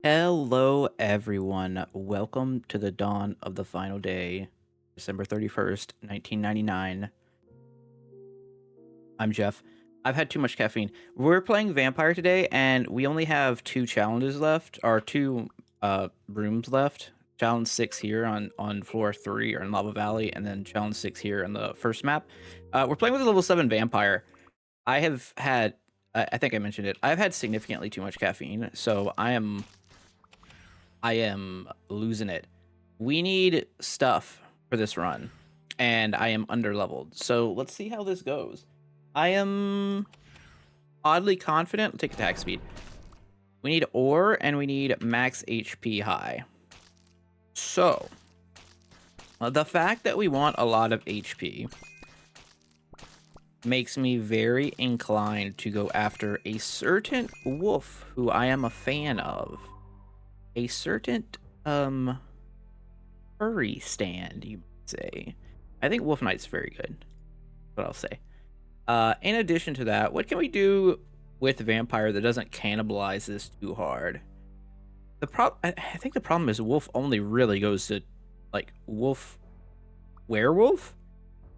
Hello, everyone. Welcome to the dawn of the final day, December 31st, 1999. I'm Jeff. I've had too much caffeine. We're playing Vampire today, and we only have two challenges left, or two rooms left. Challenge 6 here on floor 3 or in Lava Valley, and then challenge 6 here on the first map. We're playing with a level 7 Vampire. I have had, I think I mentioned it, I've had significantly too much caffeine, so I am losing it. We need stuff for this run, and I am underleveled. So let's see how this goes. I am oddly confident. Let's take attack speed. We need ore, and we need max HP high. So, the fact that we want a lot of HP makes me very inclined to go after a certain wolf who I am a fan of. A certain furry stand, you might say. I think Wolf Knight's very good. What I'll say. In addition to that, what can we do with Vampire that doesn't cannibalize this too hard? I think the problem is Wolf only really goes to like Wolf Werewolf,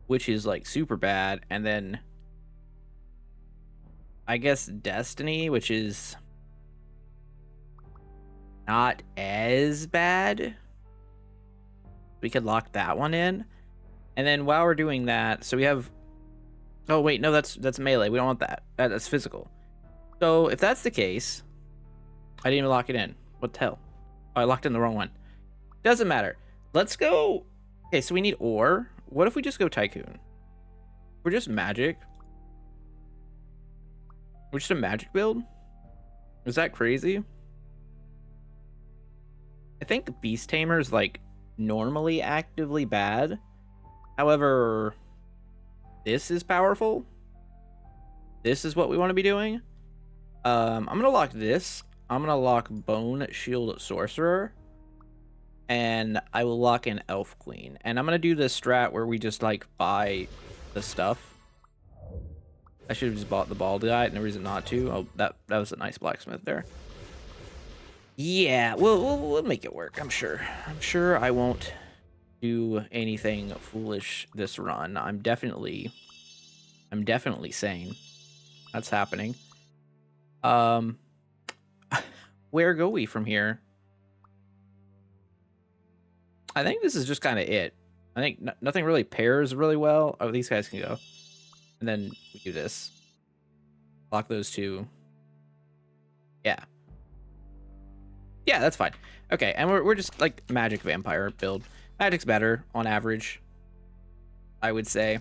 which is like super bad, and then I guess Destiny, which is not as bad. We could lock that one in. And then while we're doing that, so we have... Oh, wait, no, that's melee. We don't want that. That's physical. So if that's the case, I didn't even lock it in. What the hell? Oh, I locked in the wrong one. Doesn't matter. Let's go... Okay, so we need ore. What if we just go Tycoon? We're just magic. We're just a magic build? Is that crazy? I think Beast Tamer is like normally actively bad. However, this is powerful. This is what we want to be doing. I'm gonna lock this. I'm gonna lock Bone Shield Sorcerer, and I will lock in Elf Queen. And I'm gonna do this strat where we just like buy the stuff. I should have just bought the bald guy. No reason not to. Oh, that was a nice blacksmith there. Yeah, we'll make it work. I'm sure I won't do anything foolish this run. I'm definitely sane. That's happening. Where go we from here? I think this is just kind of it. I think nothing really pairs really well. Oh, these guys can go. And then we do this. Lock those two. Yeah. Yeah, that's fine. Okay, and we're just like magic vampire build. Magic's better on average, I would say.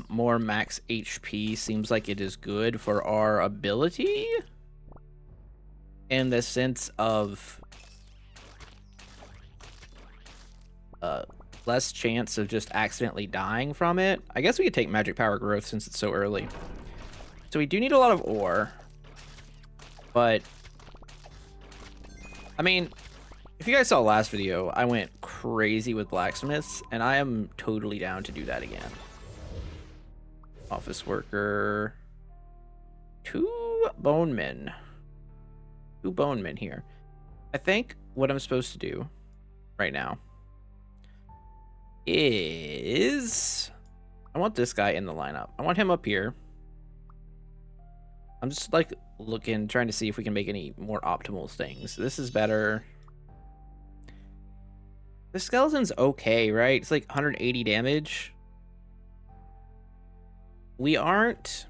More max HP seems like it is good for our ability, in the sense of less chance of just accidentally dying from it. I guess we could take magic power growth since it's so early. So we do need a lot of ore, but I mean, if you guys saw last video, I went crazy with blacksmiths, and I am totally down to do that again. Office worker. Two bonemen here. I think what I'm supposed to do right now is... I want this guy in the lineup. I want him up here. I'm just like looking, trying to see if we can make any more optimal things. This is better. The skeleton's okay, right? It's like 180 damage. We aren't...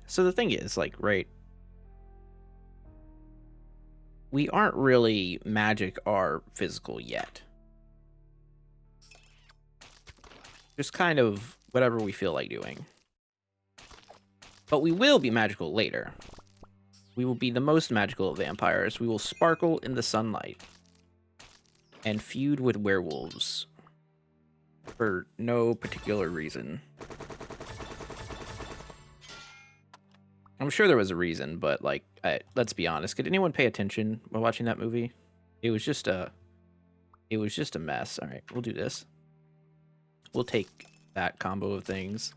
So the thing is, like, right... We aren't really magic or physical yet. Just kind of whatever we feel like doing. But we will be magical later. We will be the most magical of vampires. We will sparkle in the sunlight and feud with werewolves for no particular reason. I'm sure there was a reason, but like, let's be honest. Could anyone pay attention while watching that movie? It was just a mess. All right, we'll do this. We'll take that combo of things.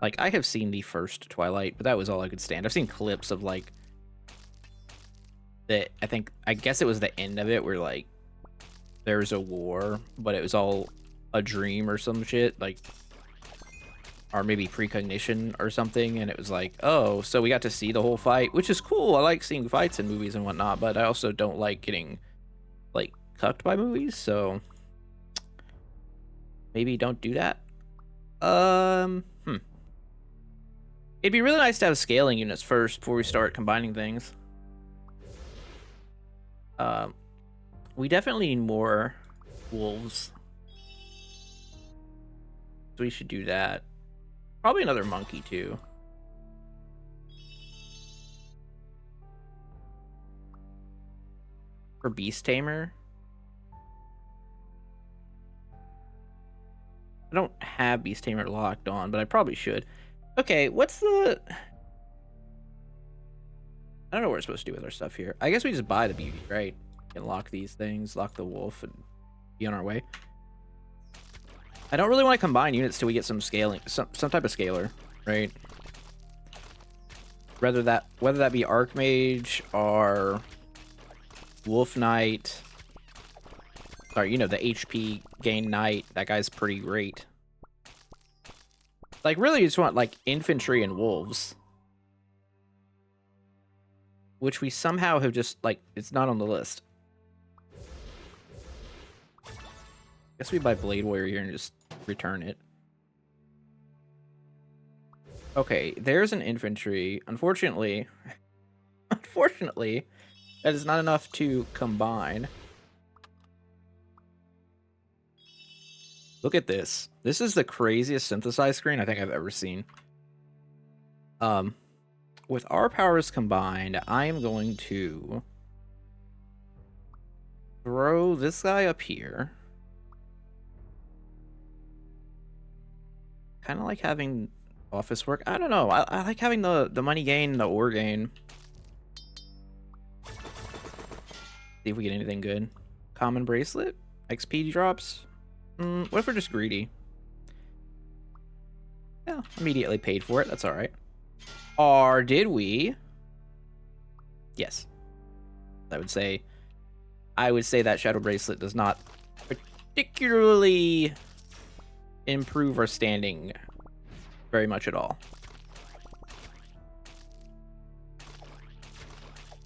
Like, I have seen the first Twilight, but that was all I could stand. I've seen clips of, like, I guess it was the end of it where, like, there's a war, but it was all a dream or some shit, like, or maybe precognition or something, and it was like, oh, so we got to see the whole fight, which is cool. I like seeing fights in movies and whatnot, but I also don't like getting, like, cucked by movies, so maybe don't do that. It'd be really nice to have scaling units first before we start combining things. We definitely need more wolves. So we should do that. Probably another monkey, too. For Beast Tamer. I don't have Beast Tamer locked on, but I probably should. Okay, what's the... I don't know what we're supposed to do with our stuff here. I guess we just buy the beauty, right? And lock these things, lock the wolf, and be on our way. I don't really want to combine units till we get some scaling, some type of scaler, right? Whether that be Archmage or Wolf Knight. Sorry, you know, the HP gain Knight. That guy's pretty great. Like, really, you just want, like, infantry and wolves. Which we somehow have just, like, it's not on the list. Guess we buy Blade Warrior here and just return it. Okay, there's an infantry. Unfortunately, that is not enough to combine. Look at this. This is the craziest synthesized screen I think I've ever seen. With our powers combined, I am going to throw this guy up here. Kind of like having office work. I don't know. I like having the money gain, the ore gain. See if we get anything good. Common bracelet. XP drops. What if we're just greedy? Yeah, immediately paid for it. That's all right. Or did we? Yes. I would say that Shadow Bracelet does not particularly improve our standing very much at all.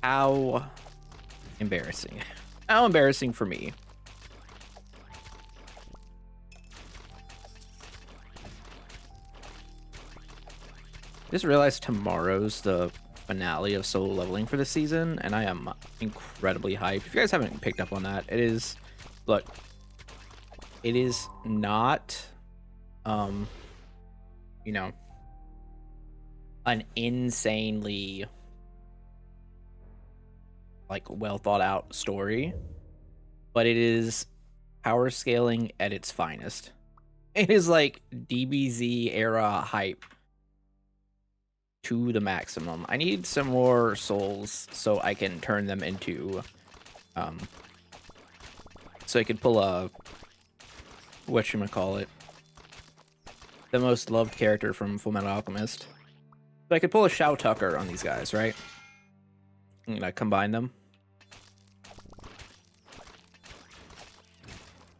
How embarrassing. How embarrassing for me. Just realized tomorrow's the finale of solo leveling for the season, and I am incredibly hyped. If you guys haven't picked up on that, it is, look, it is not, you know, an insanely, like, well thought out story, but it is power scaling at its finest. It is like DBZ era hype to the maximum. I need some more souls so I can turn them into, so I could pull a, whatchamacallit, the most loved character from Fullmetal Alchemist. So I could pull a Shao Tucker on these guys, right? And I combine them. I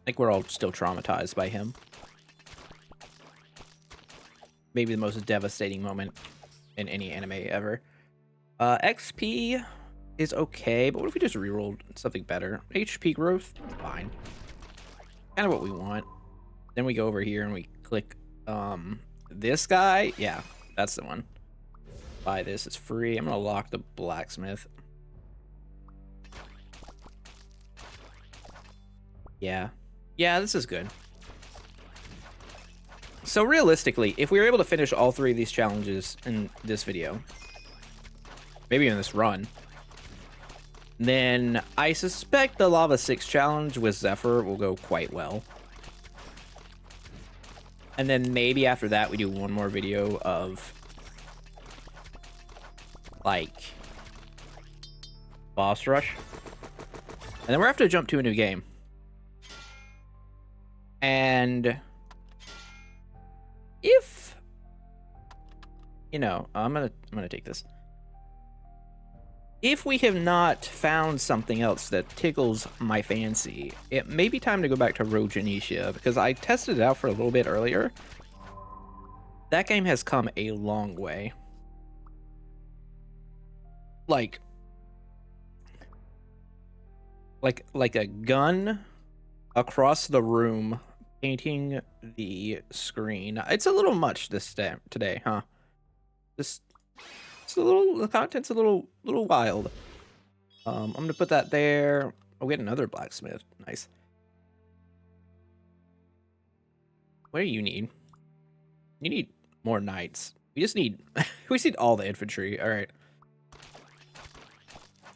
think we're all still traumatized by him. Maybe the most devastating moment in any anime ever. XP is okay, but what if we just rerolled something better? HP growth, fine. Kind of what we want. Then we go over here and we click this guy. Yeah, that's the one. Buy this, it's free. I'm gonna lock the blacksmith. Yeah, this is good. So realistically, if we were able to finish all 3 of these challenges in this video, maybe in this run, then I suspect the Lava 6 challenge with Zephyr will go quite well. And then maybe after that, we do one more video of, like, boss rush. And then we're have to jump to a new game. And if You know, I'm gonna take this. If we have not found something else that tickles my fancy, it may be time to go back to Rojanisha, because I tested it out for a little bit earlier. That game has come a long way. Like a gun across the room painting the screen. It's a little much this today, huh? Just it's a little, the content's a little wild. I'm gonna put that there. Oh, we had another blacksmith. Nice. What do you need? You need more knights. We just need we just need all the infantry. All right,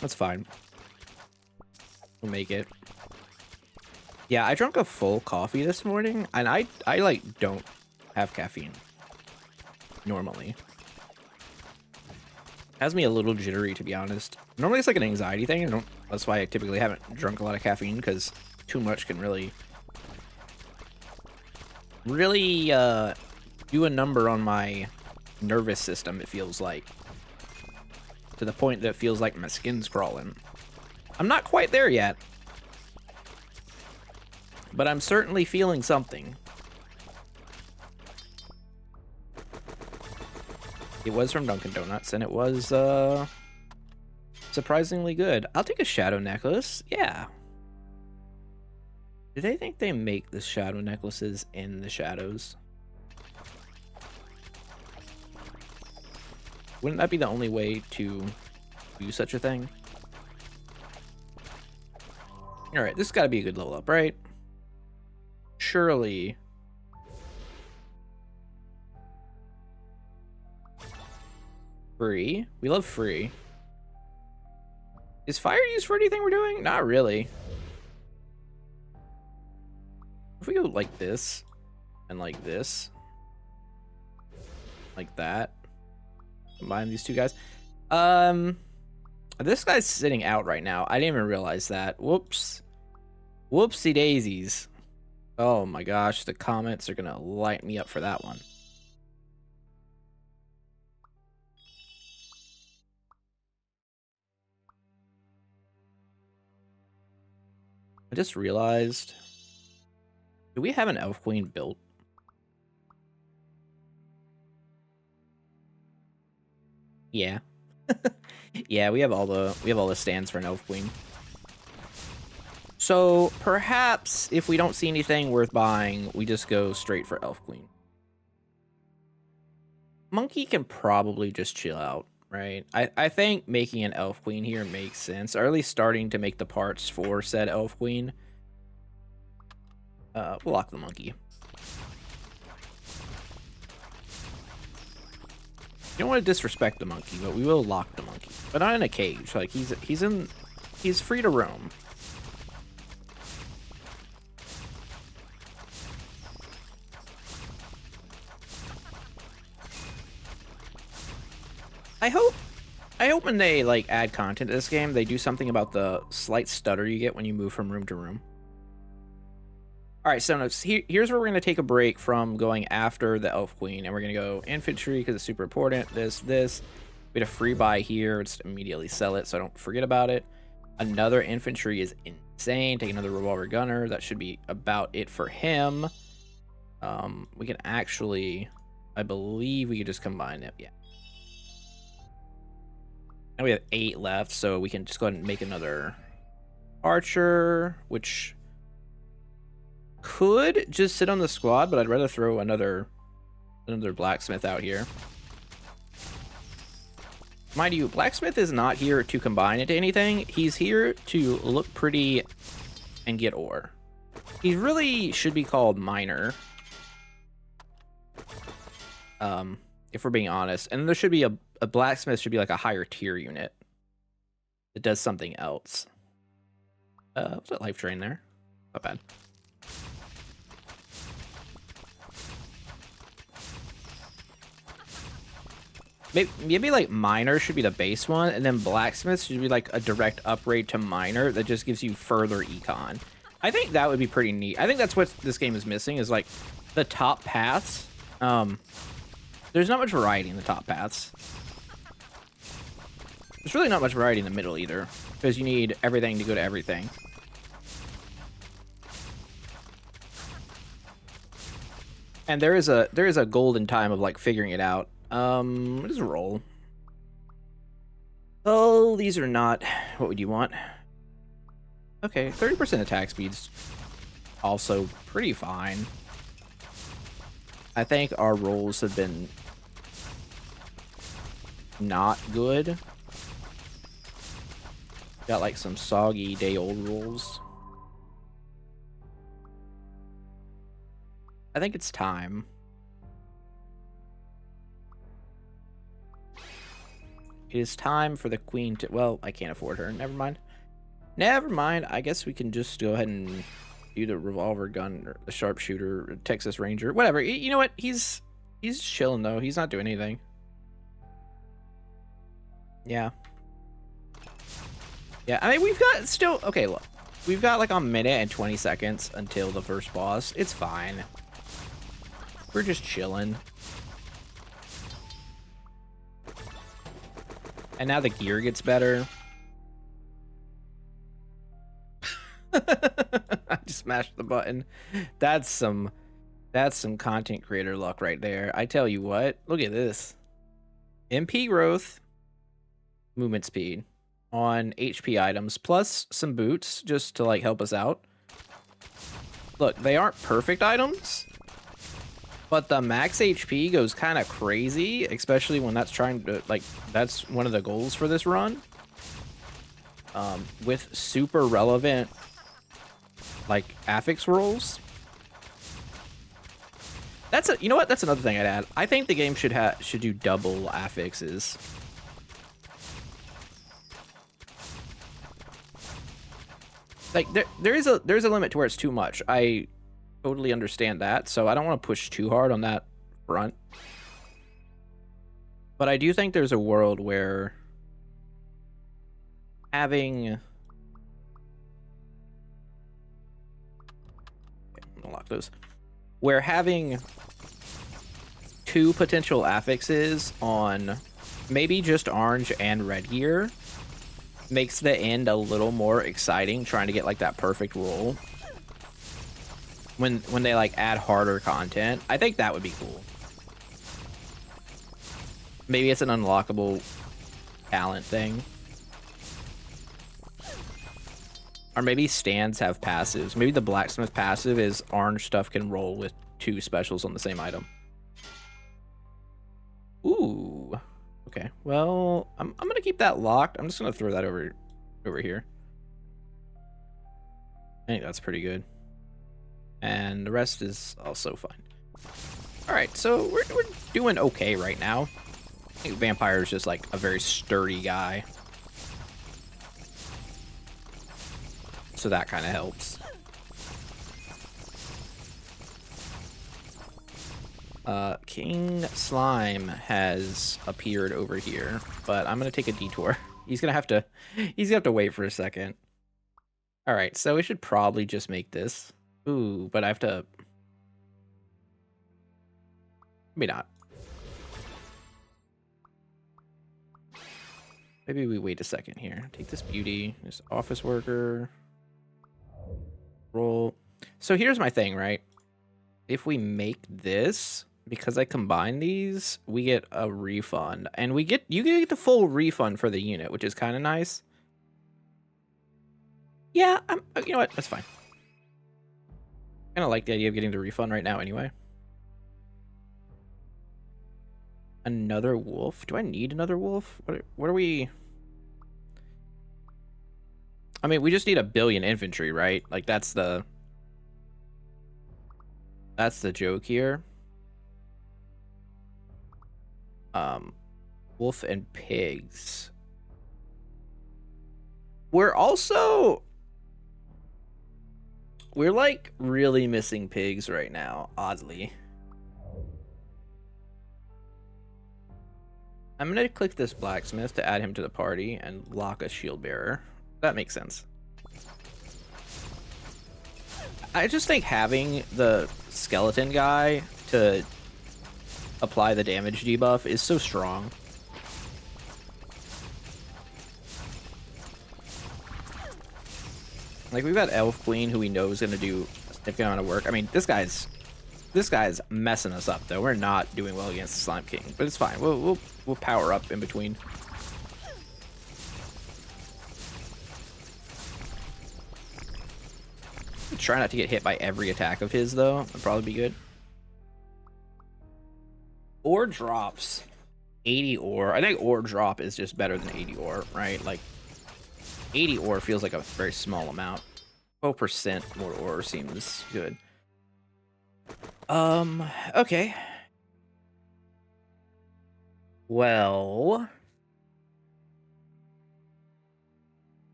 that's fine. We'll make it. Yeah, I drank a full coffee this morning, and I like don't have caffeine normally. Has me a little jittery, to be honest. Normally it's like an anxiety thing. That's why I typically haven't drunk a lot of caffeine, because too much can really do a number on my nervous system, it feels like. To the point that it feels like my skin's crawling. I'm not quite there yet, but I'm certainly feeling something. It was from Dunkin' Donuts, and it was surprisingly good. I'll take a shadow necklace. Yeah. Do they think they make the shadow necklaces in the shadows? Wouldn't that be the only way to do such a thing? Alright, this has got to be a good level up, right? Surely. Free? We love free. Is fire used for anything we're doing? Not really. If we go like this, and like this, like that, combine these two guys. This guy's sitting out right now. I didn't even realize that. Whoops. Whoopsie daisies. Oh my gosh, the comments are gonna light me up for that one. I just realized, do we have an elf queen built? Yeah. Yeah, we have all the stands for an elf queen. So perhaps if we don't see anything worth buying, we just go straight for elf queen. Monkey can probably just chill out, right? I think making an elf queen here makes sense, or at least starting to make the parts for said elf queen. We'll lock the monkey. You don't want to disrespect the monkey, but we will lock the monkey. But not in a cage. Like he's free to roam. I hope when they like add content to this game, they do something about the slight stutter you get when you move from room to room. All right, so here's where we're going to take a break from going after the Elf Queen, and we're going to go infantry because it's super important. This. We had a free buy here. Just immediately sell it so I don't forget about it. Another infantry is insane. Take another revolver gunner. That should be about it for him. We can actually, I believe we could just combine it. Yeah. And we have 8 left, so we can just go ahead and make another archer, which could just sit on the squad, but I'd rather throw another blacksmith out here. Mind you, blacksmith is not here to combine into anything. He's here to look pretty and get ore. He really should be called miner, if we're being honest. And there should be a blacksmith should be like a higher tier unit that does something else. What's that life drain there? Not bad. Maybe like miner should be the base one, and then blacksmith should be like a direct upgrade to miner that just gives you further econ. I think that would be pretty neat. I think that's what this game is missing, is like the top paths. There's not much variety in the top paths. There's really not much variety in the middle either, because you need everything to go to everything. And there is a golden time of like figuring it out. What is a roll? Oh, these are not. What would you want? Okay, 30% attack speed's also pretty fine. I think our rolls have been not good. Got like some soggy day-old rolls. I think it's time. It is time for the queen to... Well, I can't afford her. Never mind. Never mind. I guess we can just go ahead and do the revolver gun or the sharpshooter or Texas Ranger. Whatever. You know what? He's chilling, though. He's not doing anything. Yeah. Yeah, I mean, we've got still... Okay, look. We've got like a minute and 20 seconds until the first boss. It's fine. We're just chilling. And now the gear gets better. I just smashed the button. That's some content creator luck right there. I tell you what, look at this. MP growth, movement speed on HP items, plus some boots just to like help us out. Look, they aren't perfect items, but the max HP goes kind of crazy, especially when that's trying to, like, that's one of the goals for this run. With super relevant, like, affix rolls. That's a, you know what? That's another thing I'd add. I think the game should do double affixes. Like, there's a limit to where it's too much. I totally understand that, so I don't want to push too hard on that front. But I do think there's a world where having... Okay, I'm gonna lock those. Where having 2 potential affixes on maybe just orange and red gear makes the end a little more exciting, trying to get like that perfect roll. When they like add harder content, I think that would be cool. Maybe it's an unlockable talent thing. Or maybe stands have passives. Maybe the blacksmith passive is orange stuff can roll with 2 specials on the same item. Ooh. Okay. Well, I'm gonna keep that locked. I'm just gonna throw that over here. I think that's pretty good. And the rest is also fine. Alright, so we're doing okay right now. I think Vampire is just like a very sturdy guy. So that kind of helps. King Slime has appeared over here, but I'm gonna take a detour. He's gonna have to wait for a second. Alright, so we should probably just make this. Ooh, but I have to... Maybe not. Maybe we wait a second here. Take this beauty, this office worker. Roll. So here's my thing, right? If we make this, because I combine these, we get a refund. And you get the full refund for the unit, which is kind of nice. Yeah, you know what? That's fine. I kind of like the idea of getting the refund right now anyway. Another wolf? Do I need another wolf? What are we... I mean, we just need 1 billion infantry, right? Like, that's the joke here. Wolf and pigs. We're like really missing pigs right now, oddly. I'm gonna click this blacksmith to add him to the party and lock a shield bearer. That makes sense. I just think having the skeleton guy to apply the damage debuff is so strong. Like, we've got Elf Queen, who we know is going to do a significant amount of work. I mean, this guy's messing us up, though. We're not doing well against the Slime King, but it's fine. We'll power up in between. Try not to get hit by every attack of his, though. That'd probably be good. Ore drops 80 ore. I think ore drop is just better than 80 ore, right? Like, 80 ore feels like a very small amount. 12% more ore seems good. Okay. Well,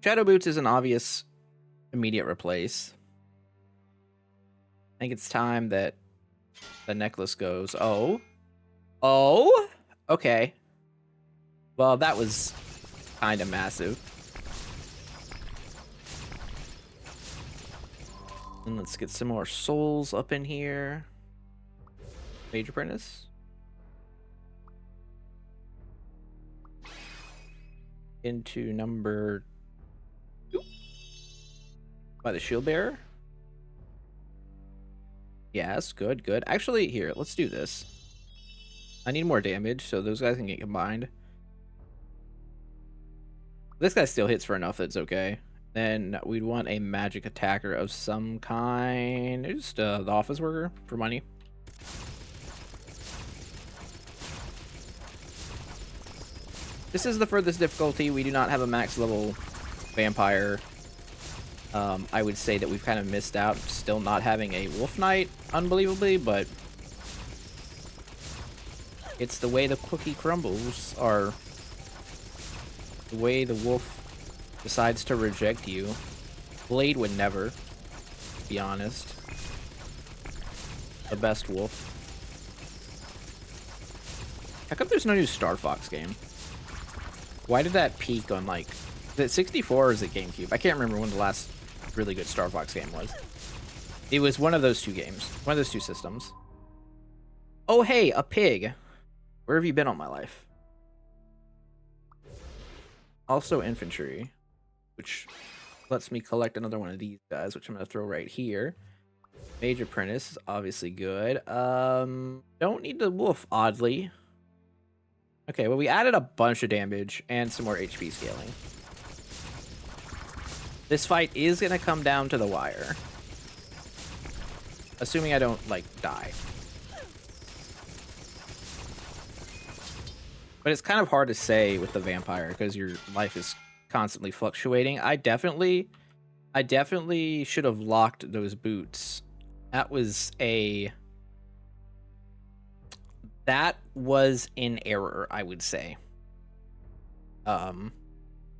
Shadow Boots is an obvious immediate replace. I think it's time that the necklace goes. Oh, okay. Well, that was kind of massive. And let's get some more souls up in here. Major Apprentice. Into number 2. By the Shield Bearer. Yes, good, good. Actually, here, let's do this. I need more damage, so those guys can get combined. This guy still hits for enough that's okay. Then we'd want a magic attacker of some kind. Just the office worker for money. This is the furthest difficulty. We do not have a max level vampire. I would say that we've kind of missed out still not having a wolf knight, unbelievably, but it's the way the cookie crumbles, or the way the wolf decides to reject you. Blade would never, to be honest. The best wolf. How come there's no new Star Fox game? Why did that peak on, like, is it 64 or is it GameCube? I can't remember when the last really good Star Fox game was. It was one of those two games. One of those two systems. Oh, hey, a pig. Where have you been all my life? Also infantry, which lets me collect another one of these guys, which I'm going to throw right here. Major Apprentice is obviously good. Don't need the wolf, oddly. Okay, well, we added a bunch of damage and some more HP scaling. This fight is going to come down to the wire. Assuming I don't, like, die. But it's kind of hard to say with the vampire because your life is constantly fluctuating. I definitely should have locked those boots. That was in error, I would say. Okay.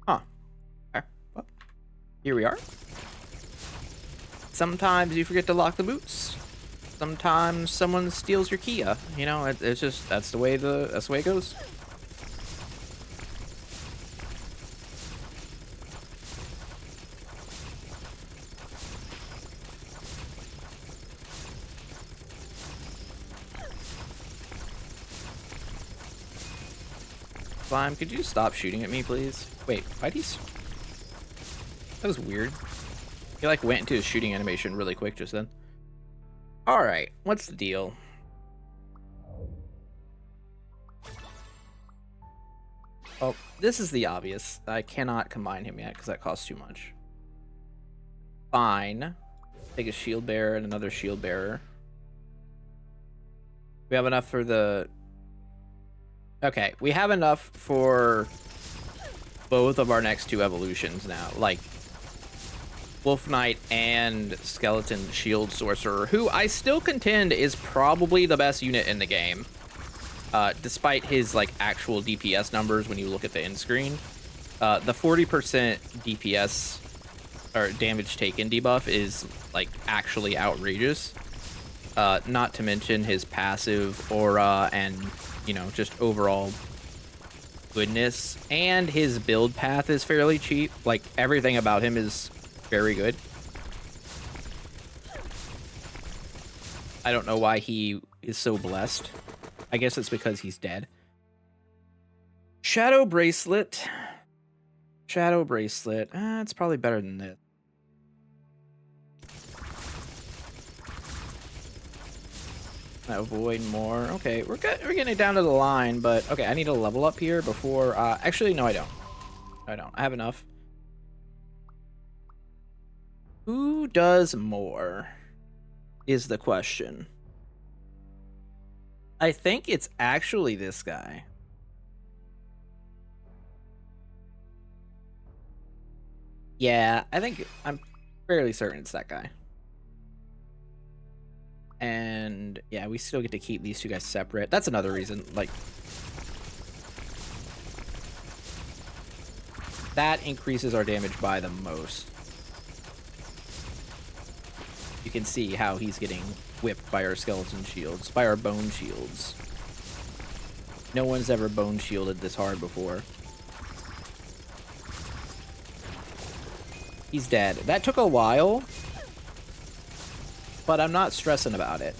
Well, here we are. Sometimes you forget to lock the boots. Sometimes someone steals your Kia. You know, it's just that's the way it goes. Slime, could you stop shooting at me, please? Wait, why'd he... That was weird. He, like, went into his shooting animation really quick just then. Alright, what's the deal? Oh, this is the obvious. I cannot combine him yet because that costs too much. Fine. Take a shield bearer and another shield bearer. We have enough for the... Okay, we have enough for both of our next two evolutions now. Like, Wolf Knight and Skeleton Shield Sorcerer, who I still contend is probably the best unit in the game. Despite his, like, actual DPS numbers when you look at the end screen. The 40% DPS, or damage taken debuff is, like, actually outrageous. Not to mention his passive aura and... you know, just overall goodness. And his build path is fairly cheap. Like, everything about him is very good. I don't know why he is so blessed. I guess it's because he's dead. Shadow Bracelet. Shadow Bracelet. It's probably better than this. Avoid more. Okay, we're getting it down to the line, but okay, I need to level up here before. Actually, no, I don't. I have enough. Who does more? Is the question. I think it's actually this guy. Yeah, I'm fairly certain it's that guy. And yeah, we still get to keep these two guys separate. That's another reason, like, that increases our damage by the most. You can see how he's getting whipped by our skeleton shields, by our bone shields. No one's ever bone shielded this hard before. He's dead. That took a while, but I'm not stressing about it.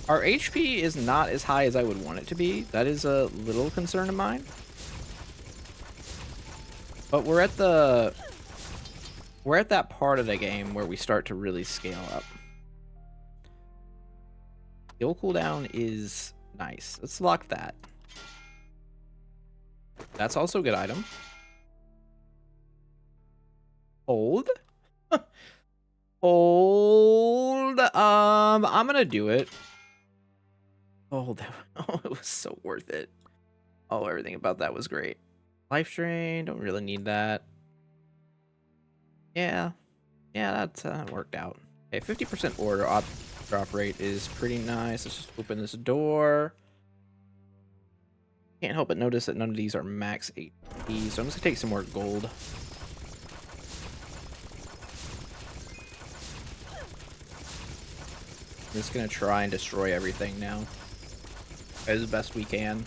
Our HP is not as high as I would want it to be. That is a little concern of mine. But we're at that part of the game where we start to really scale up. Skill cooldown is nice. Let's lock that. That's also a good item. Hold. Hold. I'm gonna do it. Oh, it was so worth it. Oh, everything about that was great. Life drain, don't really need that. Yeah, that worked out. Okay, 50% order drop rate is pretty nice. Let's just open this door. Can't help but notice that none of these are max HP, so I'm just gonna take some more gold. I'm just gonna try and destroy everything now as best we can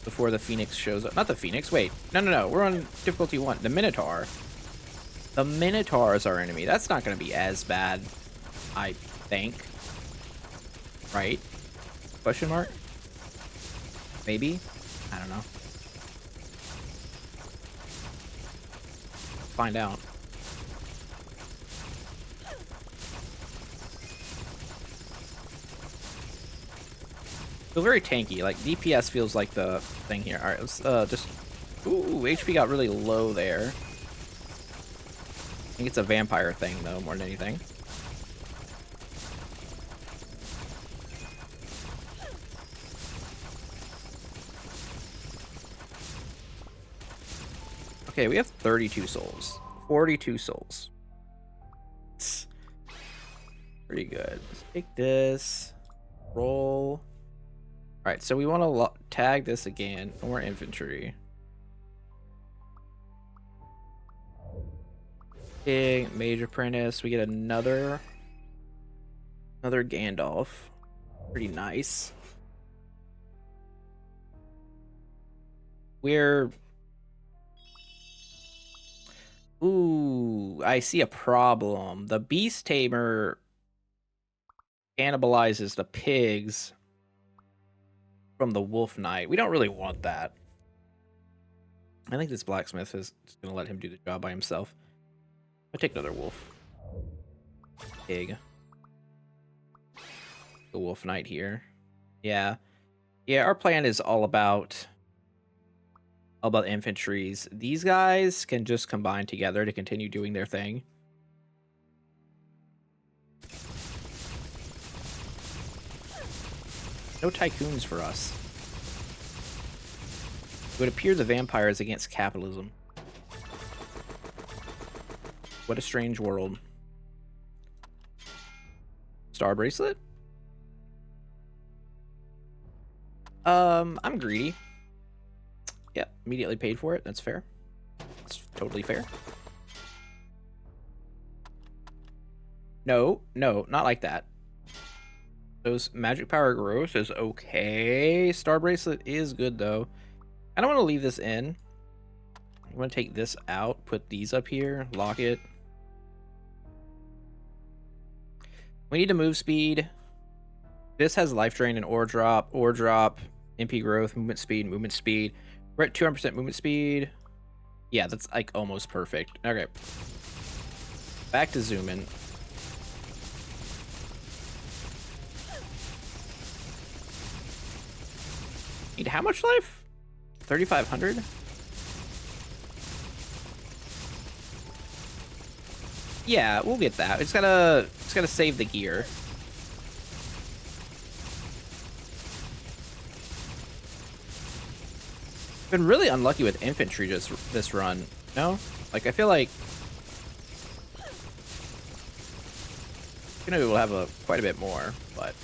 before the Phoenix shows up. Not the Phoenix, wait. No. We're on difficulty 1. The Minotaur. The Minotaur is our enemy. That's not gonna be as bad, I think. Right? Question mark? Maybe? I don't know. Find out. Feel very tanky. Like, DPS feels like the thing here. Alright, let's just... Ooh, HP got really low there. I think it's a vampire thing, though, more than anything. Okay, we have 32 souls. 42 souls. Pretty good. Let's take this. Roll. Alright, so we want to tag this again. No more infantry. Big Mage Apprentice. We get another Gandalf. Pretty nice. Ooh, I see a problem. The Beast Tamer cannibalizes the pigs from the Wolf Knight. We don't really want that. I think this blacksmith is just gonna let him do the job by himself. I'll take another wolf. Pig. The Wolf Knight here. Yeah. Yeah, our plan is all about infantries. These guys can just combine together to continue doing their thing. No tycoons for us. It would appear the vampire is against capitalism. What a strange world. Star bracelet? I'm greedy. Yeah, immediately paid for it. That's fair. That's totally fair. No, not like that. Those magic power growth is okay. Star bracelet is good though. I don't want to leave this in. I'm going to take this out, put these up here, lock it. We need to move speed. This has life drain and ore drop, MP growth, movement speed, movement speed. We're at 200% movement speed. Yeah, that's like almost perfect. Okay. Back to zoom in. Need how much life? 3,500? Yeah, we'll get that. It's gotta save the gear. Been really unlucky with infantry just this run. No? Like, I feel like you know we'll have quite a bit more, but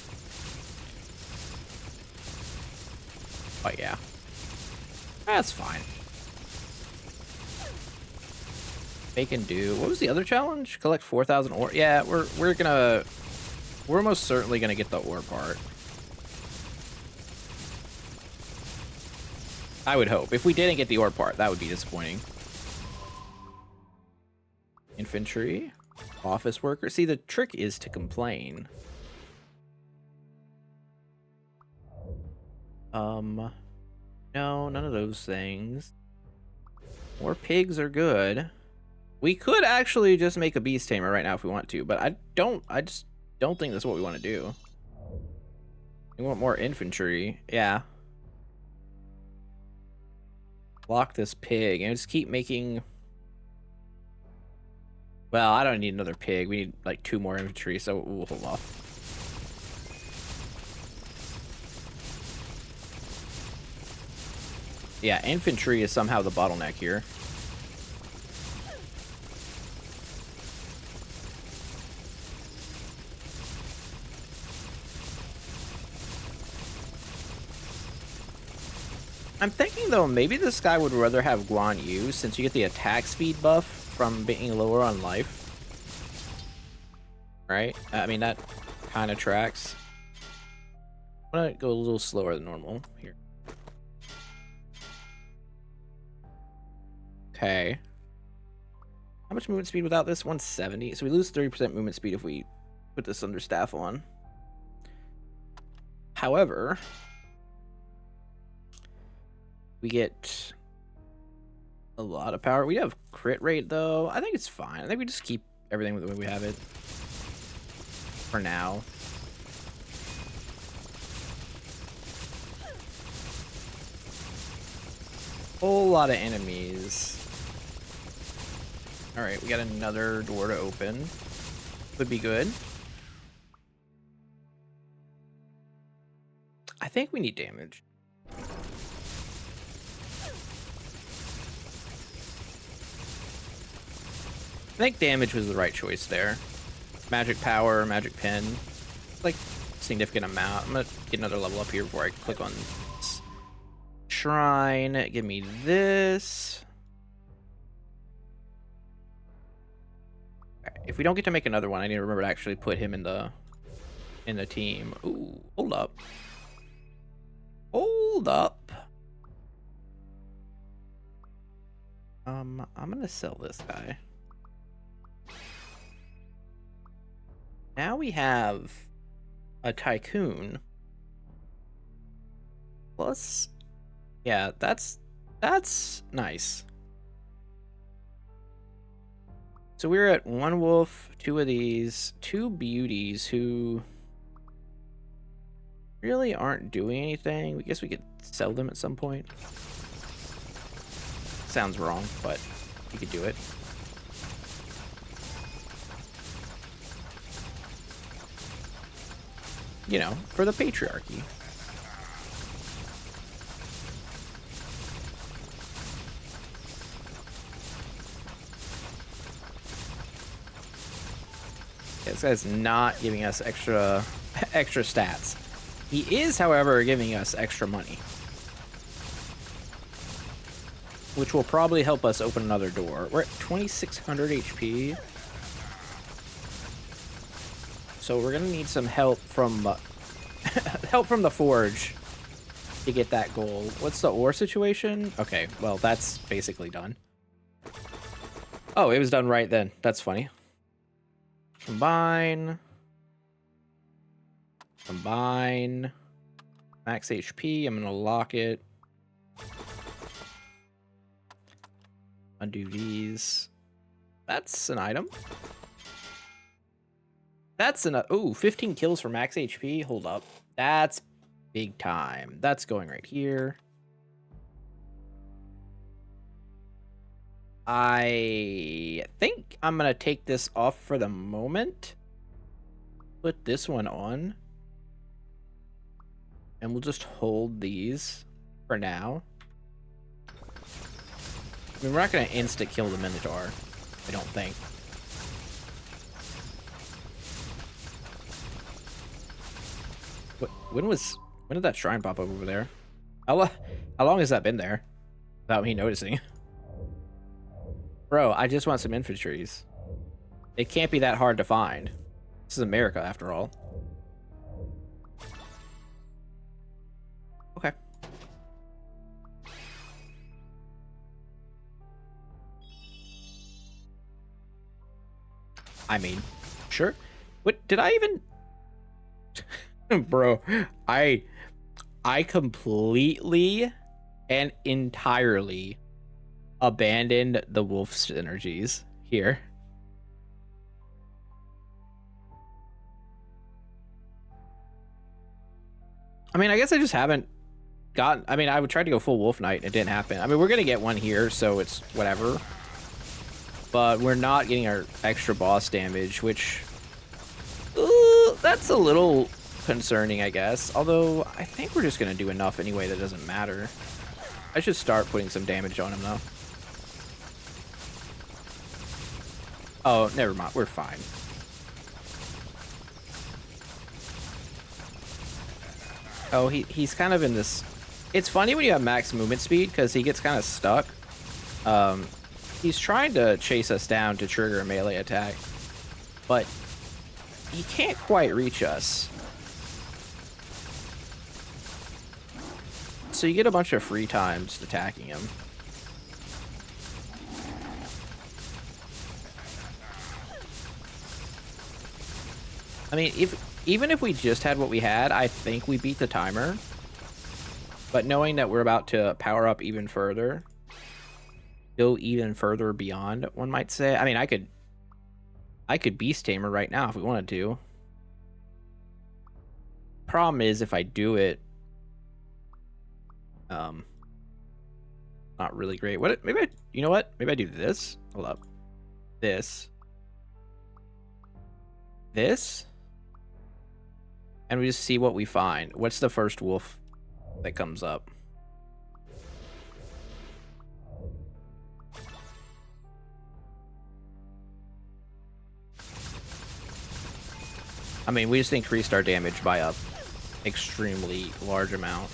yeah. That's fine. Make and do. What was the other challenge? Collect 4,000 ore. Yeah, we're most certainly gonna get the ore part. I would hope. If we didn't get the ore part, that would be disappointing. Infantry. Office worker. See, the trick is to complain. No, none of those things. More pigs are good. We could actually just make a beast tamer right now if we want to, but I just don't think that's what we want to do. We want more infantry. Yeah. Block this pig and just keep making. Well, I don't need another pig. We need like 2 more infantry, so we'll hold off. Yeah, infantry is somehow the bottleneck here. I'm thinking, though, maybe this guy would rather have Guan Yu, since you get the attack speed buff from being lower on life. Right? I mean, that kind of tracks. I'm gonna go a little slower than normal here. Okay. How much movement speed without this? 170. So we lose 30% movement speed if we put this under staff on. However, we get a lot of power. We have crit rate, though. I think it's fine. I think we just keep everything the way we have it for now. Whole lot of enemies. All right, we got another door to open. Would be good. I think we need damage. I think damage was the right choice there. Magic power, magic pen. Like, significant amount. I'm gonna get another level up here before I click on this. Shrine. Give me this. Okay, if we don't get to make another one, I need to remember to actually put him in the team. Ooh, hold up. Hold up. I'm gonna sell this guy. Now we have a tycoon. Plus, yeah, that's nice. So we're at 1 wolf, 2 of these, 2 beauties who really aren't doing anything. We guess we could sell them at some point. Sounds wrong, but we could do it. You know, for the patriarchy. Yeah, this guy's not giving us extra stats. He is, however, giving us extra money, which will probably help us open another door. We're at 2,600 HP. So we're gonna need some help from the forge to get that gold. What's the ore situation? Okay, well, that's basically done. Oh, it was done right then. That's funny. Combine. Combine. Max HP. I'm gonna lock it. Undo these. That's an item. That's an... Ooh, 15 kills for max HP. Hold up. That's big time. That's going right here. I think I'm going to take this off for the moment. Put this one on. And we'll just hold these for now. I mean, we're not going to insta-kill the Minotaur, I don't think. When did that shrine pop up over there? How long has that been there without me noticing? Bro, I just want some infantries. It can't be that hard to find. This is America, after all. Okay. I mean, sure. What did I even... Bro, I completely and entirely abandoned the wolf synergies here. I mean, I guess I just haven't gotten... I mean, I would try to go full wolf knight. It didn't happen. I mean, we're going to get one here, so it's whatever. But we're not getting our extra boss damage, which... that's a little concerning, I guess. Although, I think we're just going to do enough anyway that doesn't matter. I should start putting some damage on him, though. Oh, never mind. We're fine. Oh, he's kind of in this... It's funny when you have max movement speed, because he gets kind of stuck. He's trying to chase us down to trigger a melee attack, but he can't quite reach us. So you get a bunch of free times attacking him. I mean, even if we just had what we had, I think we beat the timer. But knowing that we're about to power up even further, go even further beyond, one might say. I mean, I could Beast Tamer right now if we wanted to. Problem is, if I do it, not really great. What? Maybe you know what? Maybe I do this. Hold up. This. And we just see what we find. What's the first wolf that comes up? I mean, we just increased our damage by a extremely large amount.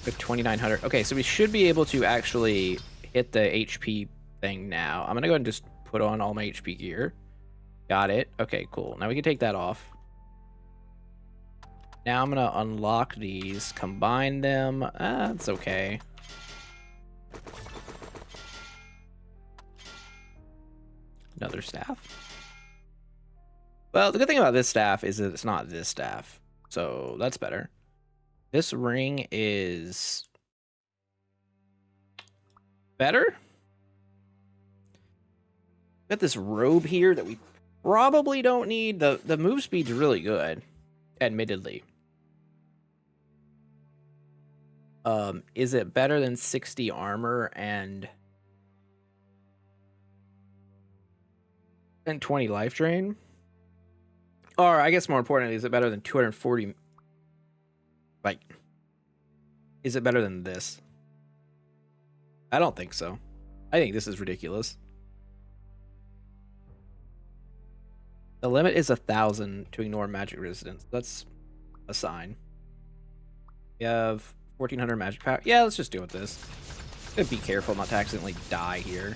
With 2,900. Okay, so we should be able to actually hit the HP thing now. I'm gonna go ahead and just put on all my HP gear. Got it. Okay, cool. Now we can take that off. Now I'm gonna unlock these, combine them. That's okay. Another staff. Well, the good thing about this staff is that it's not this staff, so that's better. This ring is better. Got this robe here that we probably don't need. The move speed's really good, admittedly. Is it better than 60 armor and 20 life drain? Or I guess more importantly, is it better than 240? Like, is it better than this? I don't think so. I think this is ridiculous. The limit is 1,000 to ignore magic resistance. That's a sign. We have 1,400 magic power. Yeah, let's just deal with this. Gotta be careful not to accidentally die here,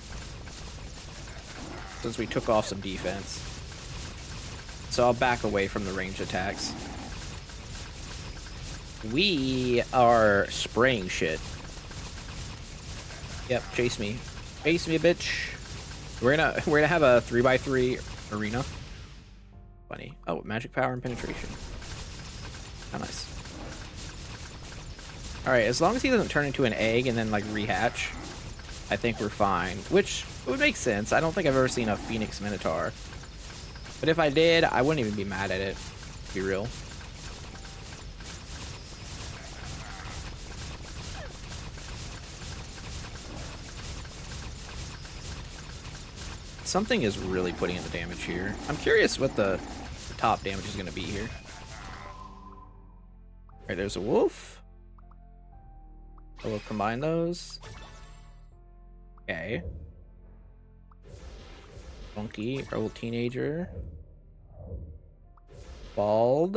since we took off some defense. So I'll back away from the ranged attacks. We are spraying shit. Yep, chase me. Chase me, bitch. We're gonna have a 3x3 arena. Funny. Oh, magic power and penetration. Oh, nice. Alright, as long as he doesn't turn into an egg and then, like, rehatch, I think we're fine. Which would make sense. I don't think I've ever seen a Phoenix Minotaur. But if I did, I wouldn't even be mad at it, to be real. Something is really putting in the damage here. I'm curious what the top damage is going to be here. Alright, there's a wolf. So we'll combine those. Okay. Funky, our little teenager. Bald.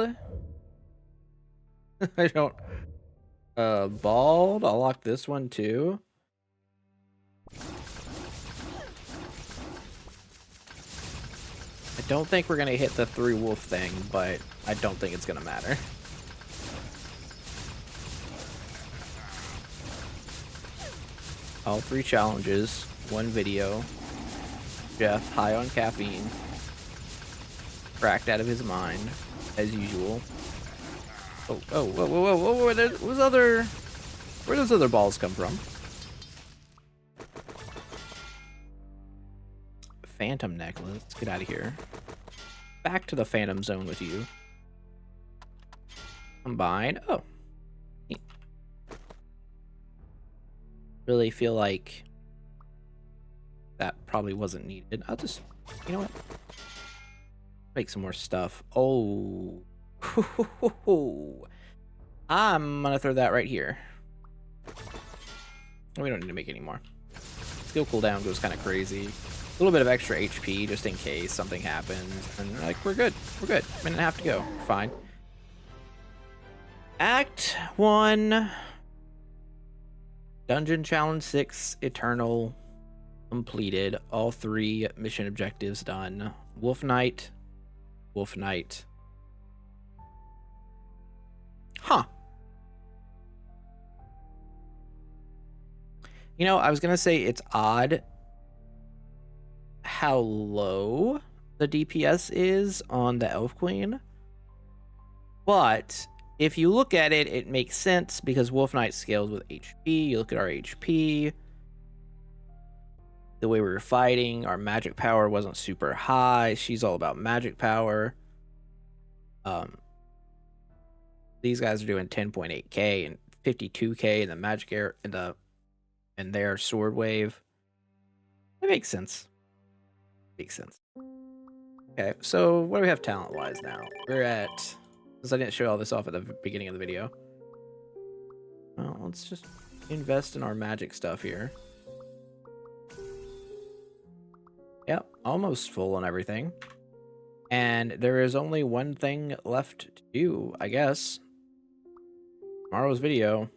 I don't... Bald. I'll lock this one too. I don't think we're gonna hit the 3 wolf thing, but I don't think it's gonna matter. All 3 challenges, 1 video. Jeff, high on caffeine. Cracked out of his mind, as usual. Oh, oh, whoa, whoa, whoa, whoa, where those other balls come from? Phantom necklace. Let's get out of here. Back to the Phantom Zone with you. Combine. Oh. Neat. Really feel like that probably wasn't needed. I'll just, you know what? Make some more stuff. Oh. I'm gonna throw that right here. We don't need to make any more. Skill cooldown goes kind of crazy. A little bit of extra HP just in case something happens. And like, we're good. We're good. Minute and a half to go. We're fine. Act 1. Dungeon Challenge 6 Eternal completed. All 3 mission objectives done. Wolf Knight. Wolf Knight. Huh. You know, I was gonna say it's odd how low the DPS is on the Elf Queen, but if you look at it, it makes sense because Wolf Knight scales with HP. You look at our HP, the way we were fighting, our magic power wasn't super high. She's all about magic power. These guys are doing 10.8k and 52k in the magic air in their sword wave. It makes sense. Makes sense. Okay, so what do we have talent-wise now? We're at... Since I didn't show all this off at the beginning of the video. Well, let's just invest in our magic stuff here. Yep, almost full on everything. And there is only one thing left to do, I guess. Tomorrow's video.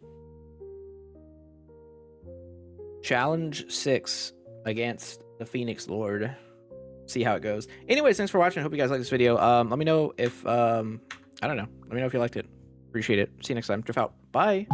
Challenge 6 against the Phoenix Lord. See how it goes. Anyways, thanks for watching. I hope you guys like this video. Let me know if I don't know. Let me know if you liked it. Appreciate it. See you next time. Drift out. Bye.